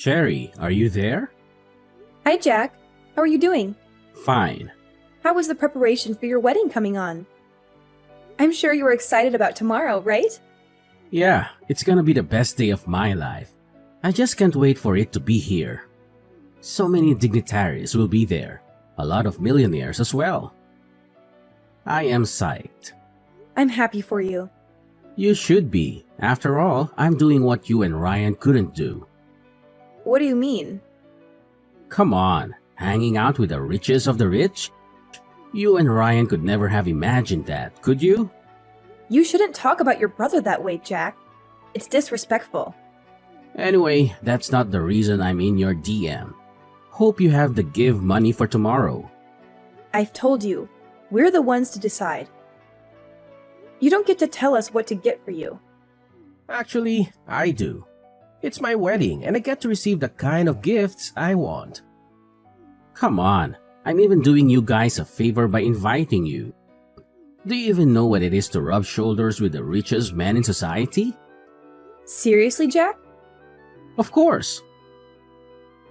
Cherry, are you there? Hi, Jack. How are you doing? Fine. How was the preparation for your wedding coming on? I'm sure you are excited about tomorrow, right? Yeah, it's gonna be the best day of my life. I just can't wait for it to be here. So many dignitaries will be there. A lot of millionaires as well. I am psyched. I'm happy for you. You should be. After all, I'm doing what you and Ryan couldn't do. What do you mean? Come on, hanging out with the richest of the rich? You and Ryan could never have imagined that, could you? You shouldn't talk about your brother that way, Jack. It's disrespectful. Anyway, that's not the reason I'm in your DM. Hope you have the give money for tomorrow. I've told you, we're the ones to decide. You don't get to tell us what to get for you. Actually, I do. It's my wedding and I get to receive the kind of gifts I want. Come on, I'm even doing you guys a favor by inviting you. Do you even know what it is to rub shoulders with the richest man in society? Seriously, Jack? Of course.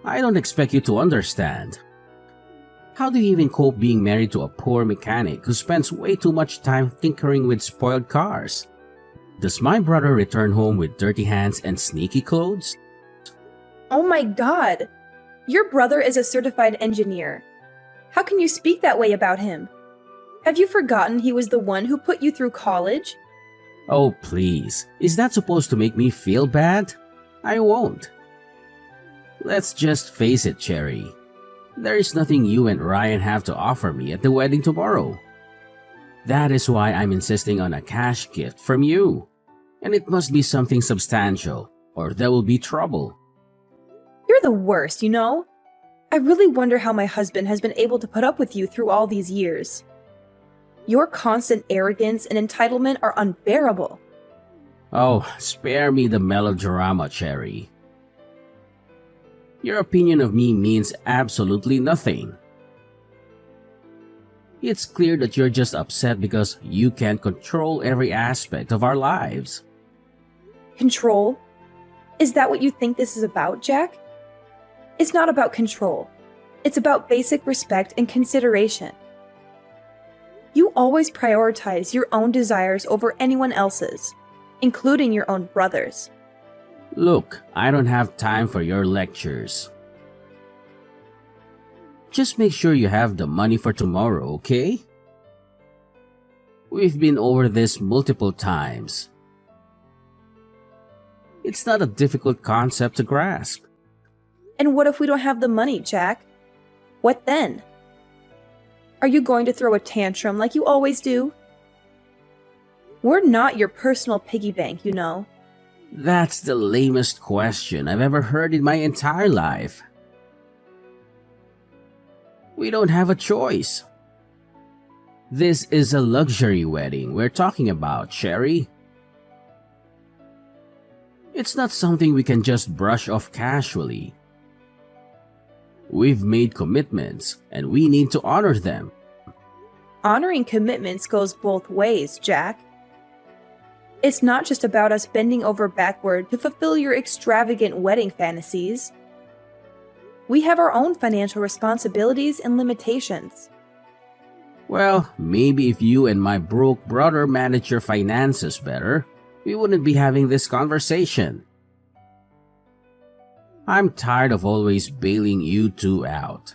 I don't expect you to understand. How do you even cope being married to a poor mechanic who spends way too much time tinkering with spoiled cars? Does my brother return home with dirty hands and sneaky clothes? Oh my God! Your brother is a certified engineer. How can you speak that way about him? Have you forgotten he was the one who put you through college? Oh please, is that supposed to make me feel bad? I won't. Let's just face it, Cherry. There is nothing you and Ryan have to offer me at the wedding tomorrow. That is why I'm insisting on a cash gift from you. And it must be something substantial, or there will be trouble. You're the worst, you know? I really wonder how my husband has been able to put up with you through all these years. Your constant arrogance and entitlement are unbearable. Oh, spare me the melodrama, Cherry. Your opinion of me means absolutely nothing. It's clear that you're just upset because you can't control every aspect of our lives. Control? Is that what you think this is about, Jack? It's not about control. It's about basic respect and consideration. You always prioritize your own desires over anyone else's, including your own brother's. Look, I don't have time for your lectures. Just make sure you have the money for tomorrow, okay? We've been over this multiple times. It's not a difficult concept to grasp. And what if we don't have the money, Jack? What then? Are you going to throw a tantrum like you always do? We're not your personal piggy bank, you know. That's the lamest question I've ever heard in my entire life. We don't have a choice. This is a luxury wedding we're talking about, Cherry. It's not something we can just brush off casually. We've made commitments, and we need to honor them. Honoring commitments goes both ways, Jack. It's not just about us bending over backward to fulfill your extravagant wedding fantasies. We have our own financial responsibilities and limitations. Well, maybe if you and my broke brother manage your finances better, we wouldn't be having this conversation. I'm tired of always bailing you two out.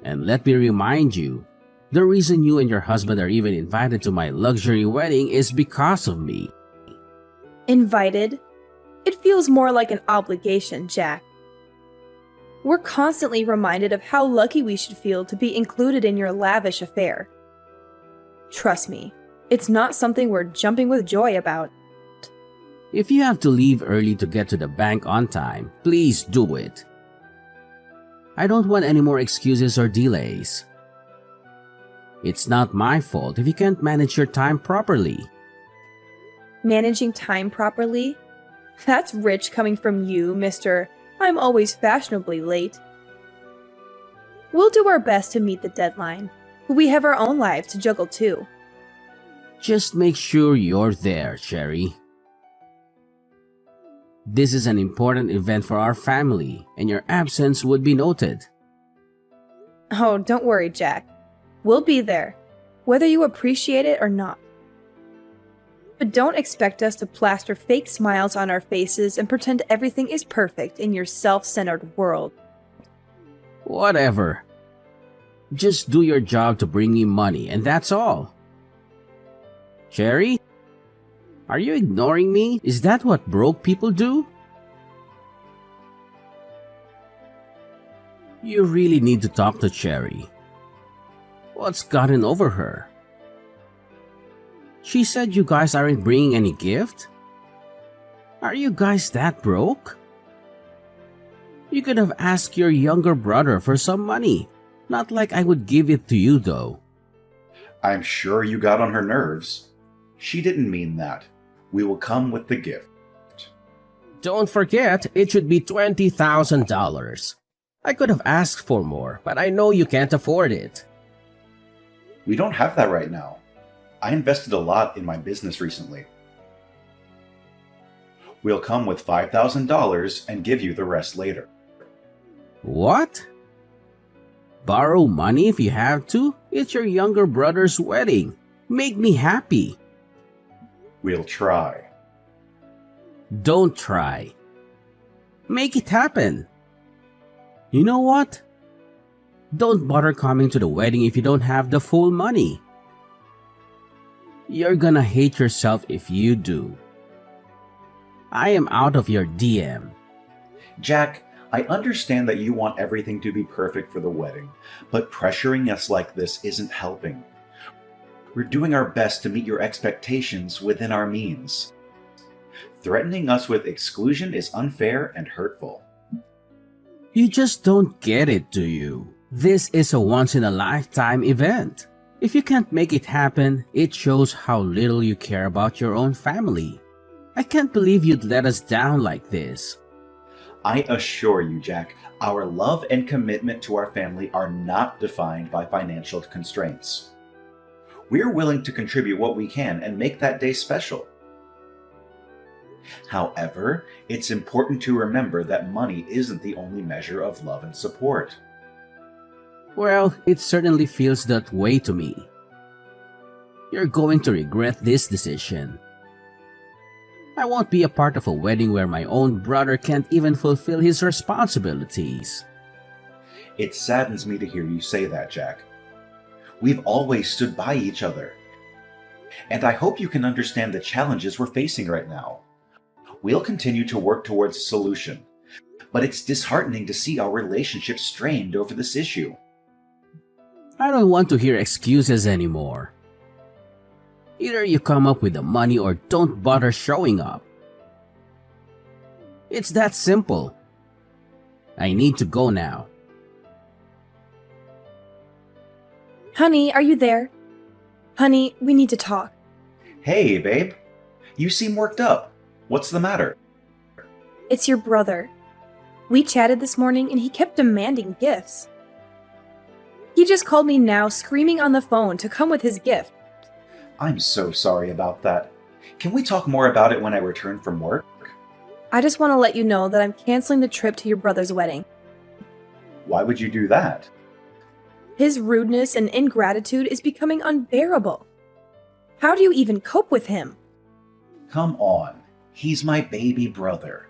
And let me remind you, the reason you and your husband are even invited to my luxury wedding is because of me. Invited? It feels more like an obligation, Jack. We're constantly reminded of how lucky we should feel to be included in your lavish affair. Trust me, it's not something we're jumping with joy about. If you have to leave early to get to the bank on time, please do it. I don't want any more excuses or delays. It's not my fault if you can't manage your time properly. Managing time properly? That's rich coming from you, Mr. I'm always fashionably late. We'll do our best to meet the deadline, but we have our own lives to juggle too. Just make sure you're there, Cherry. This is an important event for our family, and your absence would be noted. Oh, don't worry, Jack. We'll be there, whether you appreciate it or not. But don't expect us to plaster fake smiles on our faces and pretend everything is perfect in your self-centered world. Whatever. Just do your job to bring me money, and that's all. Cherry? Are you ignoring me? Is that what broke people do? You really need to talk to Cherry. What's gotten over her? She said you guys aren't bringing any gift? Are you guys that broke? You could have asked your younger brother for some money. Not like I would give it to you, though. I'm sure you got on her nerves. She didn't mean that. We will come with the gift. Don't forget, it should be $20,000. I could have asked for more, but I know you can't afford it. We don't have that right now. I invested a lot in my business recently. We'll come with $5,000 and give you the rest later. What? Borrow money if you have to? It's your younger brother's wedding. Make me happy. We'll try. Don't try. Make it happen. You know what? Don't bother coming to the wedding if you don't have the full money. You're gonna hate yourself if you do. I am out of your DM. Jack, I understand that you want everything to be perfect for the wedding, but pressuring us like this isn't helping. We're doing our best to meet your expectations within our means. Threatening us with exclusion is unfair and hurtful. You just don't get it, do you? This is a once-in-a-lifetime event. If you can't make it happen, it shows how little you care about your own family. I can't believe you'd let us down like this. I assure you, Jack, our love and commitment to our family are not defined by financial constraints. We're willing to contribute what we can and make that day special. However, it's important to remember that money isn't the only measure of love and support. Well, it certainly feels that way to me. You're going to regret this decision. I won't be a part of a wedding where my own brother can't even fulfill his responsibilities. It saddens me to hear you say that, Jack. We've always stood by each other. And I hope you can understand the challenges we're facing right now. We'll continue to work towards a solution, but it's disheartening to see our relationship strained over this issue. I don't want to hear excuses anymore. Either you come up with the money or don't bother showing up. It's that simple. I need to go now. Honey, are you there? Honey, we need to talk. Hey, babe. You seem worked up. What's the matter? It's your brother. We chatted this morning and he kept demanding gifts. He just called me now, screaming on the phone to come with his gift. I'm so sorry about that. Can we talk more about it when I return from work? I just want to let you know that I'm canceling the trip to your brother's wedding. Why would you do that? His rudeness and ingratitude is becoming unbearable. How do you even cope with him? Come on. He's my baby brother.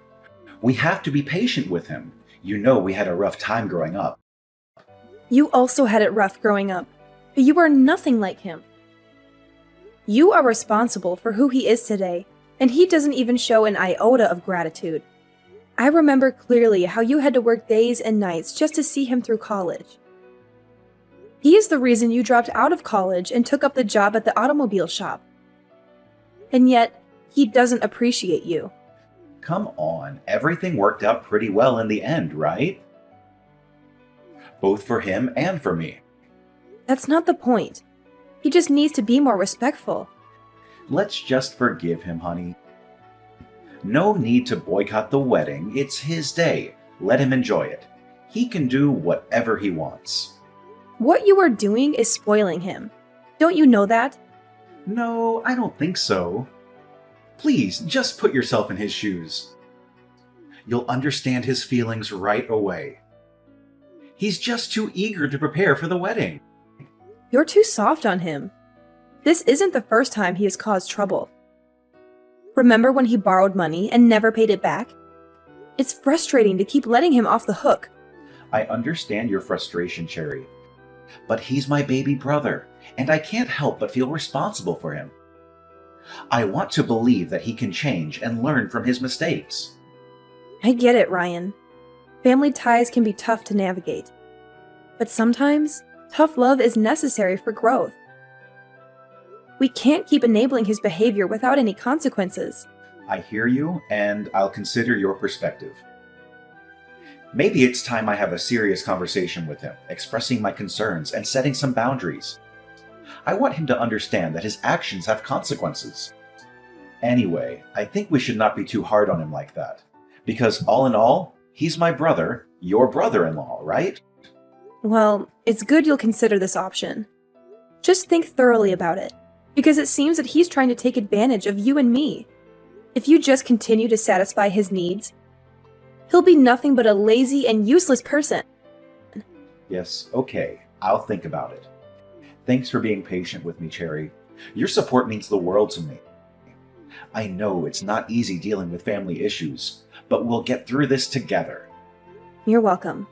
We have to be patient with him. You know we had a rough time growing up. You also had it rough growing up, but you are nothing like him. You are responsible for who he is today, and he doesn't even show an iota of gratitude. I remember clearly how you had to work days and nights just to see him through college. He is the reason you dropped out of college and took up the job at the automobile shop. And yet, he doesn't appreciate you. Come on, everything worked out pretty well in the end, right? Both for him and for me. That's not the point. He just needs to be more respectful. Let's just forgive him, honey. No need to boycott the wedding. It's his day. Let him enjoy it. He can do whatever he wants. What you are doing is spoiling him. Don't you know that? No, I don't think so. Please, just put yourself in his shoes. You'll understand his feelings right away. He's just too eager to prepare for the wedding. You're too soft on him. This isn't the first time he has caused trouble. Remember when he borrowed money and never paid it back? It's frustrating to keep letting him off the hook. I understand your frustration, Cherry. But he's my baby brother, and I can't help but feel responsible for him. I want to believe that he can change and learn from his mistakes. I get it, Ryan. Family ties can be tough to navigate. But sometimes, tough love is necessary for growth. We can't keep enabling his behavior without any consequences. I hear you, and I'll consider your perspective. Maybe it's time I have a serious conversation with him, expressing my concerns and setting some boundaries. I want him to understand that his actions have consequences. Anyway, I think we should not be too hard on him like that. Because all in all, he's my brother, your brother-in-law, right? Well, it's good you'll consider this option. Just think thoroughly about it, because it seems that he's trying to take advantage of you and me. If you just continue to satisfy his needs, he'll be nothing but a lazy and useless person. Yes, okay, I'll think about it. Thanks for being patient with me, Cherry. Your support means the world to me. I know it's not easy dealing with family issues, but we'll get through this together. You're welcome.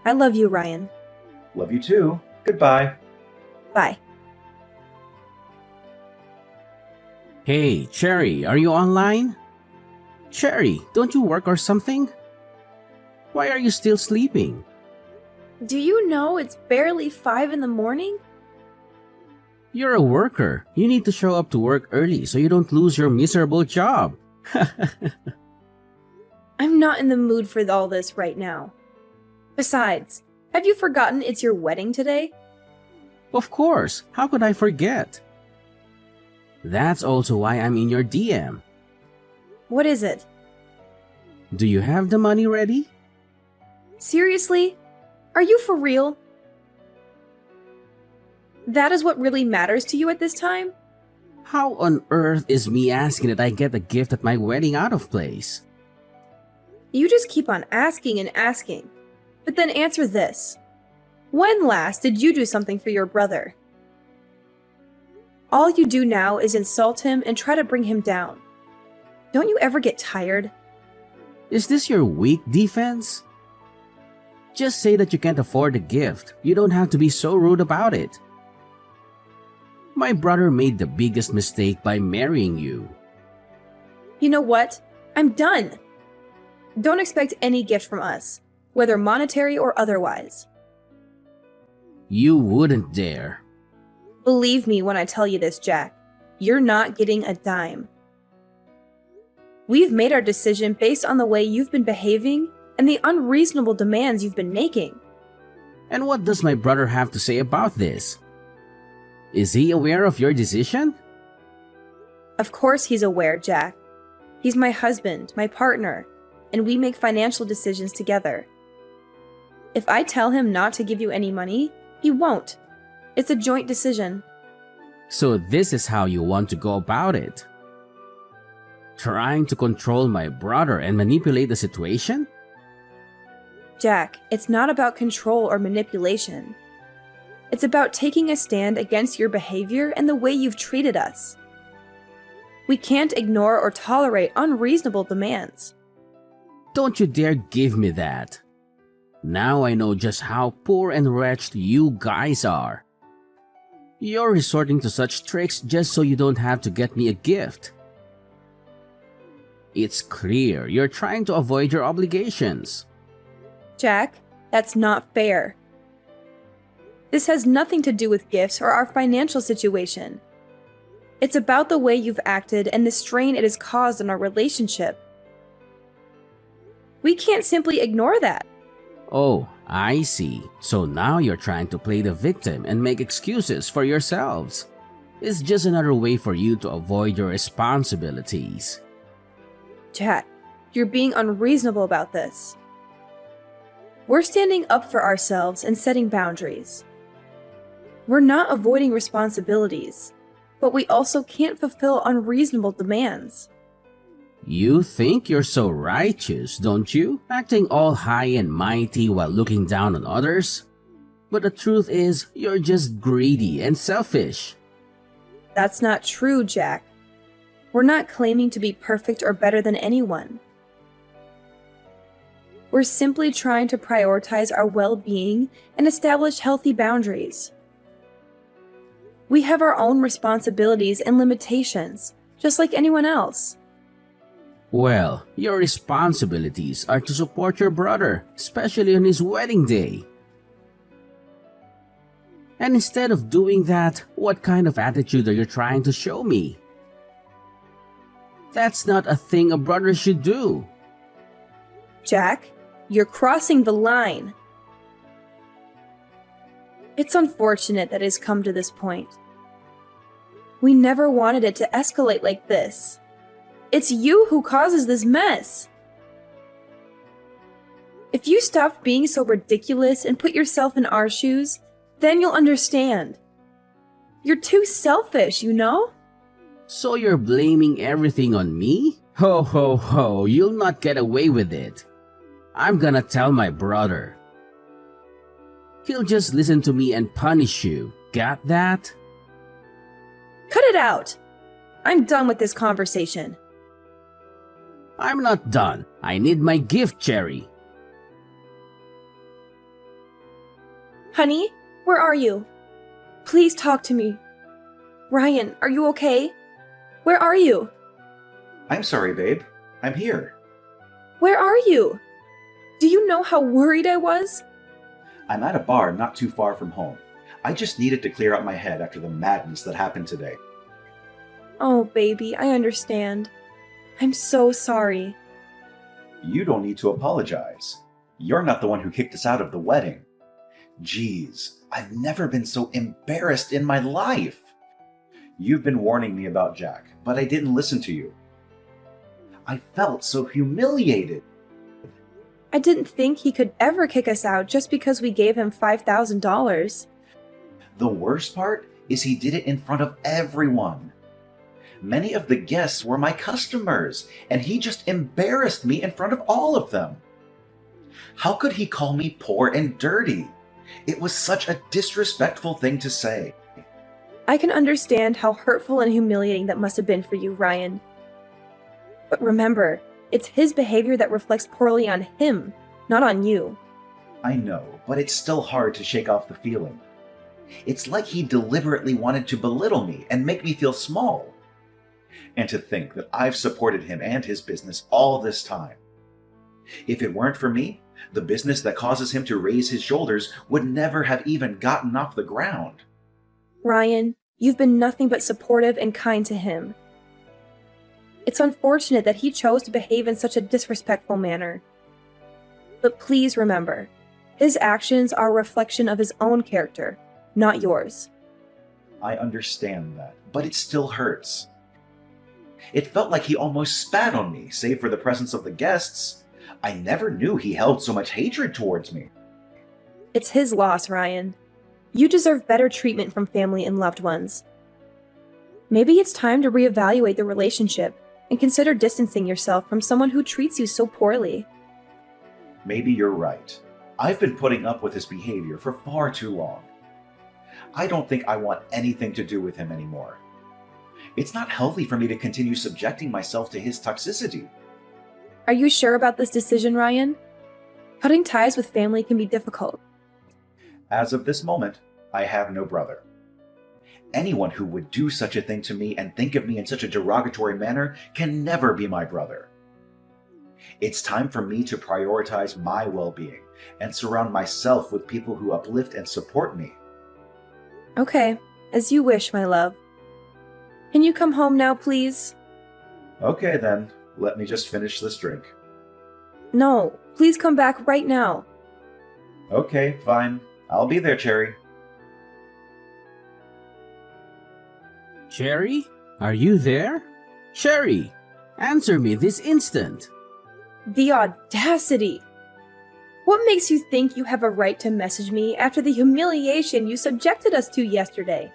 I love you, Ryan. Love you too. Goodbye. Bye. Hey, Cherry, are you online? Cherry, don't you work or something? Why are you still sleeping? Do you know it's barely 5 in the morning? You're a worker. You need to show up to work early so you don't lose your miserable job. I'm not in the mood for all this right now. Besides, have you forgotten it's your wedding today? Of course, how could I forget? That's also why I'm in your DM. What is it? Do you have the money ready? Seriously? Are you for real? That is what really matters to you at this time? How on earth is me asking that I get a gift at my wedding out of place? You just keep on asking and asking. But then answer this. When last did you do something for your brother? All you do now is insult him and try to bring him down. Don't you ever get tired? Is this your weak defense? Just say that you can't afford the gift. You don't have to be so rude about it. My brother made the biggest mistake by marrying you. You know what? I'm done. Don't expect any gift from us, whether monetary or otherwise. You wouldn't dare. Believe me when I tell you this, Jack. You're not getting a dime. We've made our decision based on the way you've been behaving and the unreasonable demands you've been making. And what does my brother have to say about this? Is he aware of your decision? Of course he's aware, Jack. He's my husband, my partner, and we make financial decisions together. If I tell him not to give you any money, he won't. It's a joint decision. So this is how you want to go about it? Trying to control my brother and manipulate the situation? Jack, it's not about control or manipulation. It's about taking a stand against your behavior and the way you've treated us. We can't ignore or tolerate unreasonable demands. Don't you dare give me that. Now I know just how poor and wretched you guys are. You're resorting to such tricks just so you don't have to get me a gift. It's clear you're trying to avoid your obligations. Jack, that's not fair. This has nothing to do with gifts or our financial situation. It's about the way you've acted and the strain it has caused on our relationship. We can't simply ignore that. Oh, I see. So now you're trying to play the victim and make excuses for yourselves. It's just another way for you to avoid your responsibilities. Jack, you're being unreasonable about this. We're standing up for ourselves and setting boundaries. We're not avoiding responsibilities, but we also can't fulfill unreasonable demands. You think you're so righteous, don't you? Acting all high and mighty while looking down on others? But the truth is, you're just greedy and selfish. That's not true, Jack. We're not claiming to be perfect or better than anyone. We're simply trying to prioritize our well-being and establish healthy boundaries. We have our own responsibilities and limitations, just like anyone else. Well, your responsibilities are to support your brother, especially on his wedding day. And instead of doing that, what kind of attitude are you trying to show me? That's not a thing a brother should do. Jack, you're crossing the line. It's unfortunate that it's come to this point. We never wanted it to escalate like this. It's you who causes this mess. If you stopped being so ridiculous and put yourself in our shoes, then you'll understand. You're too selfish, you know? So you're blaming everything on me? Ho ho ho, you'll not get away with it. I'm gonna tell my brother. He'll just listen to me and punish you. Got that? Cut it out! I'm done with this conversation. I'm not done. I need my gift, Cherry. Honey, where are you? Please talk to me. Ryan, are you okay? Where are you? I'm sorry, babe. I'm here. Where are you? Do you know how worried I was? I'm at a bar not too far from home. I just needed to clear out my head after the madness that happened today. Oh, baby, I understand. I'm so sorry. You don't need to apologize. You're not the one who kicked us out of the wedding. Jeez, I've never been so embarrassed in my life. You've been warning me about Jack, but I didn't listen to you. I felt so humiliated. I didn't think he could ever kick us out just because we gave him $5,000. The worst part is he did it in front of everyone. Many of the guests were my customers, and he just embarrassed me in front of all of them. How could he call me poor and dirty? It was such a disrespectful thing to say. I can understand how hurtful and humiliating that must have been for you, Ryan. But remember, it's his behavior that reflects poorly on him, not on you. I know, but it's still hard to shake off the feeling. It's like he deliberately wanted to belittle me and make me feel small. And to think that I've supported him and his business all this time. If it weren't for me, the business that causes him to raise his shoulders would never have even gotten off the ground. Ryan, you've been nothing but supportive and kind to him. It's unfortunate that he chose to behave in such a disrespectful manner. But please remember, his actions are a reflection of his own character, not yours. I understand that, but it still hurts. It felt like he almost spat on me, save for the presence of the guests. I never knew he held so much hatred towards me. It's his loss, Ryan. You deserve better treatment from family and loved ones. Maybe it's time to reevaluate the relationship and consider distancing yourself from someone who treats you so poorly. Maybe you're right. I've been putting up with his behavior for far too long. I don't think I want anything to do with him anymore. It's not healthy for me to continue subjecting myself to his toxicity. Are you sure about this decision, Ryan? Cutting ties with family can be difficult. As of this moment, I have no brother. Anyone who would do such a thing to me and think of me in such a derogatory manner can never be my brother. It's time for me to prioritize my well-being and surround myself with people who uplift and support me. Okay, as you wish, my love. Can you come home now, please? Okay then, let me just finish this drink. No, please come back right now. Okay, fine. I'll be there, Cherry. Cherry? Are you there? Cherry, answer me this instant. The audacity! What makes you think you have a right to message me after the humiliation you subjected us to yesterday?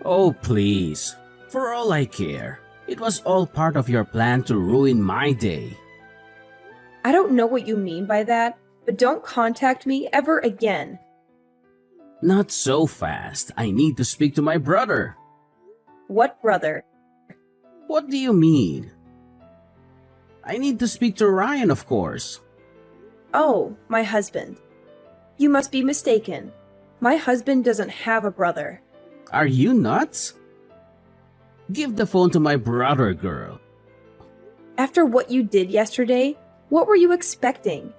Oh, please. For all I care, It was all part of your plan to ruin my day. I don't know what you mean by that, but don't contact me ever again. Not so fast. I need to speak to my brother. What brother? What do you mean? I need to speak to Ryan, of course. Oh, my husband. You must be mistaken. My husband doesn't have a brother. Are you nuts? Give the phone to my brother, girl. After what you did yesterday, what were you expecting?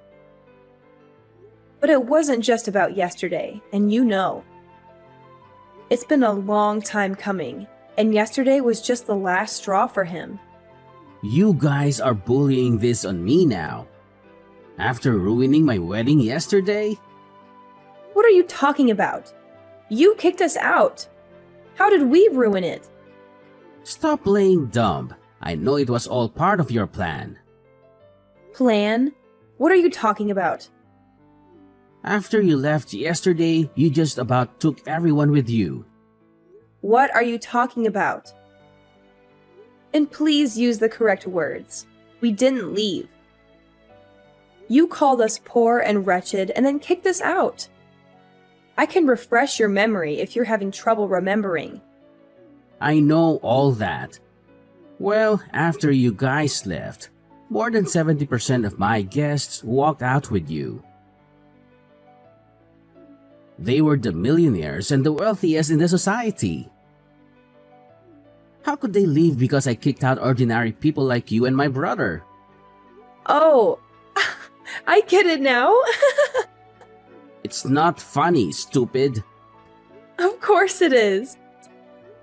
But it wasn't just about yesterday, and you know. It's been a long time coming, and yesterday was just the last straw for him. You guys are bullying this on me now. After ruining my wedding yesterday? What are you talking about? You kicked us out. How did we ruin it? Stop playing dumb. I know it was all part of your plan. Plan? What are you talking about? After you left yesterday, you just about took everyone with you. What are you talking about? And please use the correct words. We didn't leave. You called us poor and wretched and then kicked us out. I can refresh your memory if you're having trouble remembering. I know all that. Well, after you guys left, more than 70% of my guests walked out with you. They were the millionaires and the wealthiest in the society. How could they leave because I kicked out ordinary people like you and my brother? Oh, I get it now. It's not funny, stupid. Of course it is.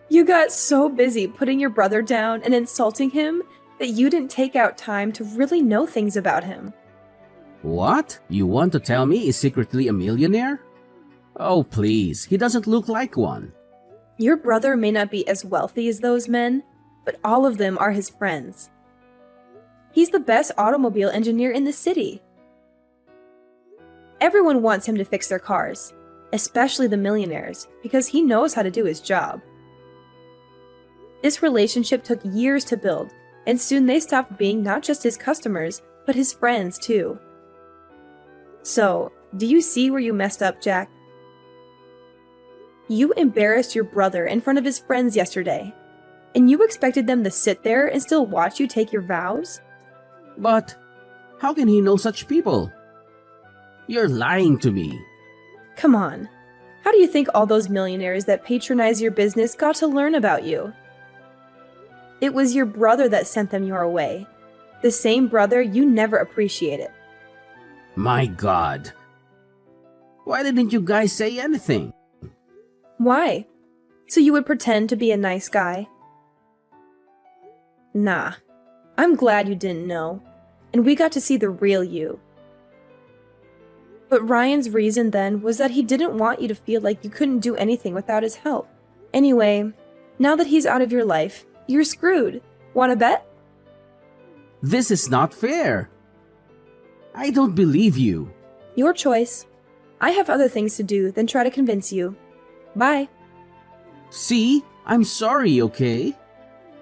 You got so busy putting your brother down and insulting him that you didn't take out time to really know things about him. What? You want to tell me he's secretly a millionaire? Oh, please, he doesn't look like one. Your brother may not be as wealthy as those men, but all of them are his friends. He's the best automobile engineer in the city. Everyone wants him to fix their cars, especially the millionaires, because he knows how to do his job. This relationship took years to build, and soon they stopped being not just his customers, but his friends too. So, do you see where you messed up, Jack? You embarrassed your brother in front of his friends yesterday, and you expected them to sit there and still watch you take your vows? But how can he know such people? You're lying to me. Come on. How do you think all those millionaires that patronize your business got to learn about you? It was your brother that sent them your way. The same brother you never appreciated. My God. Why didn't you guys say anything? Why? So you would pretend to be a nice guy? Nah. I'm glad you didn't know. And we got to see the real you. But Ryan's reason then was that he didn't want you to feel like you couldn't do anything without his help. Anyway, now that he's out of your life, you're screwed. Wanna bet? This is not fair. I don't believe you. Your choice. I have other things to do than try to convince you. Bye. See, I'm sorry, okay?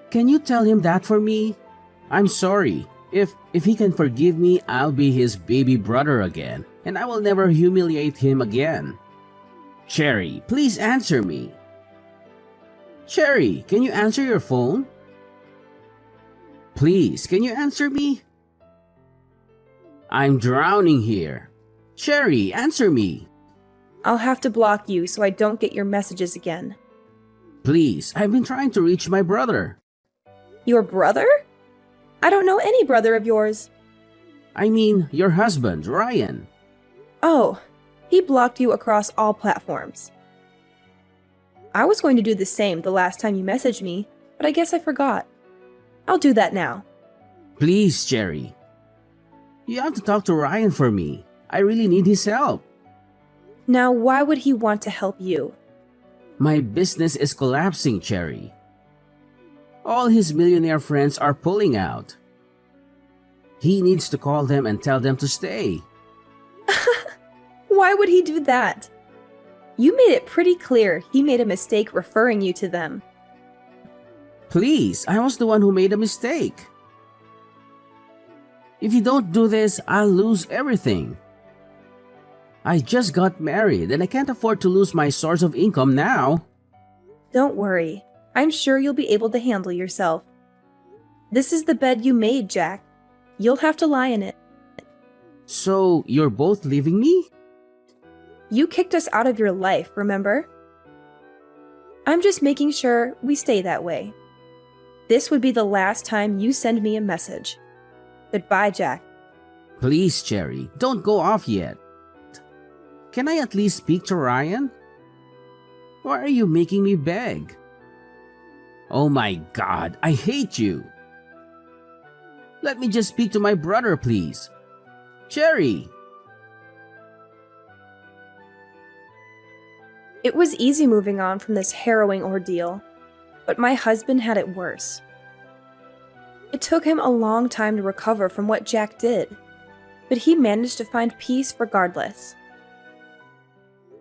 Can you tell him that for me? I'm sorry. If he can forgive me, I'll be his baby brother again, and I will never humiliate him again. Cherry, please answer me. Cherry, can you answer your phone? Please, can you answer me? I'm drowning here. Cherry, answer me. I'll have to block you so I don't get your messages again. Please, I've been trying to reach my brother. Your brother? I don't know any brother of yours. I mean, your husband, Ryan. Oh, he blocked you across all platforms. I was going to do the same the last time you messaged me, but I guess I forgot. I'll do that now. Please, Cherry. You have to talk to Ryan for me. I really need his help. Now, why would he want to help you? My business is collapsing, Cherry. All his millionaire friends are pulling out. He needs to call them and tell them to stay. Why would he do that? You made it pretty clear he made a mistake referring you to them. Please, I was the one who made a mistake. If you don't do this, I'll lose everything. I just got married and I can't afford to lose my source of income now. Don't worry. I'm sure you'll be able to handle yourself. This is the bed you made, Jack. You'll have to lie in it. So, you're both leaving me? You kicked us out of your life, remember? I'm just making sure we stay that way. This would be the last time you send me a message. Goodbye, Jack. Please, Cherry, don't go off yet. Can I at least speak to Ryan? Why are you making me beg? Oh my God, I hate you. Let me just speak to my brother, please. Cherry! It was easy moving on from this harrowing ordeal, but my husband had it worse. It took him a long time to recover from what Jack did, but he managed to find peace regardless.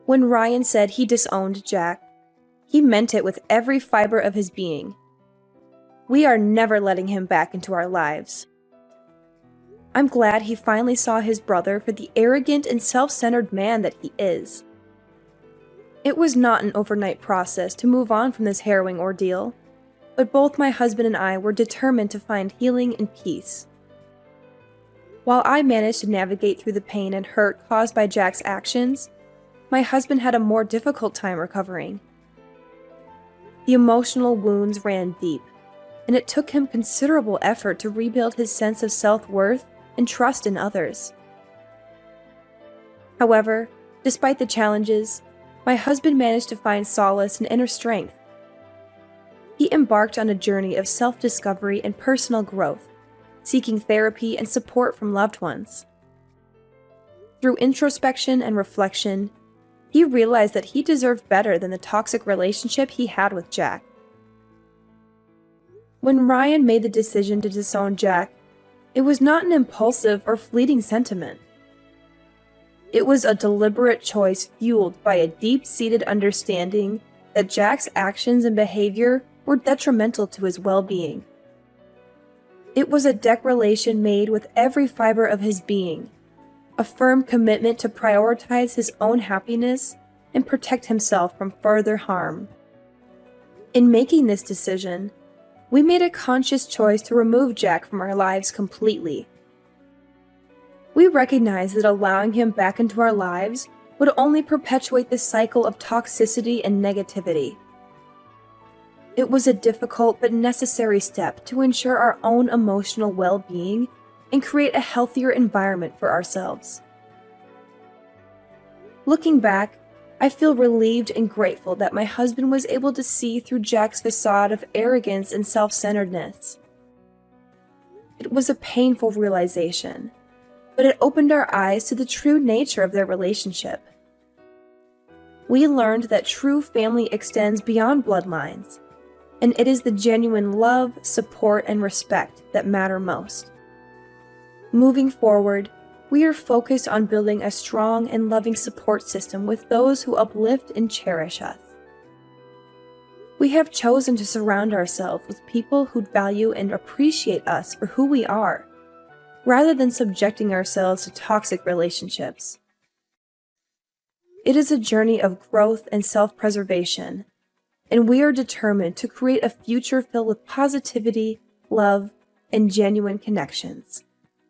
When Ryan said he disowned Jack, he meant it with every fiber of his being. We are never letting him back into our lives. I'm glad he finally saw his brother for the arrogant and self-centered man that he is. It was not an overnight process to move on from this harrowing ordeal, but both my husband and I were determined to find healing and peace. While I managed to navigate through the pain and hurt caused by Jack's actions, my husband had a more difficult time recovering. The emotional wounds ran deep, and it took him considerable effort to rebuild his sense of self-worth and trust in others. However, despite the challenges, my husband managed to find solace and inner strength. He embarked on a journey of self-discovery and personal growth, seeking therapy and support from loved ones. Through introspection and reflection, he realized that he deserved better than the toxic relationship he had with Jack. When Ryan made the decision to disown Jack, it was not an impulsive or fleeting sentiment. It was a deliberate choice fueled by a deep-seated understanding that Jack's actions and behavior were detrimental to his well-being. It was a declaration made with every fiber of his being, a firm commitment to prioritize his own happiness and protect himself from further harm. In making this decision, we made a conscious choice to remove Jack from our lives completely. We recognized that allowing him back into our lives would only perpetuate this cycle of toxicity and negativity. It was a difficult but necessary step to ensure our own emotional well-being and create a healthier environment for ourselves. Looking back, I feel relieved and grateful that my husband was able to see through Jack's facade of arrogance and self-centeredness. It was a painful realization, but it opened our eyes to the true nature of their relationship. We learned that true family extends beyond bloodlines, and it is the genuine love, support, and respect that matter most. Moving forward, we are focused on building a strong and loving support system with those who uplift and cherish us. We have chosen to surround ourselves with people who value and appreciate us for who we are, rather than subjecting ourselves to toxic relationships. It is a journey of growth and self-preservation, and we are determined to create a future filled with positivity, love, and genuine connections.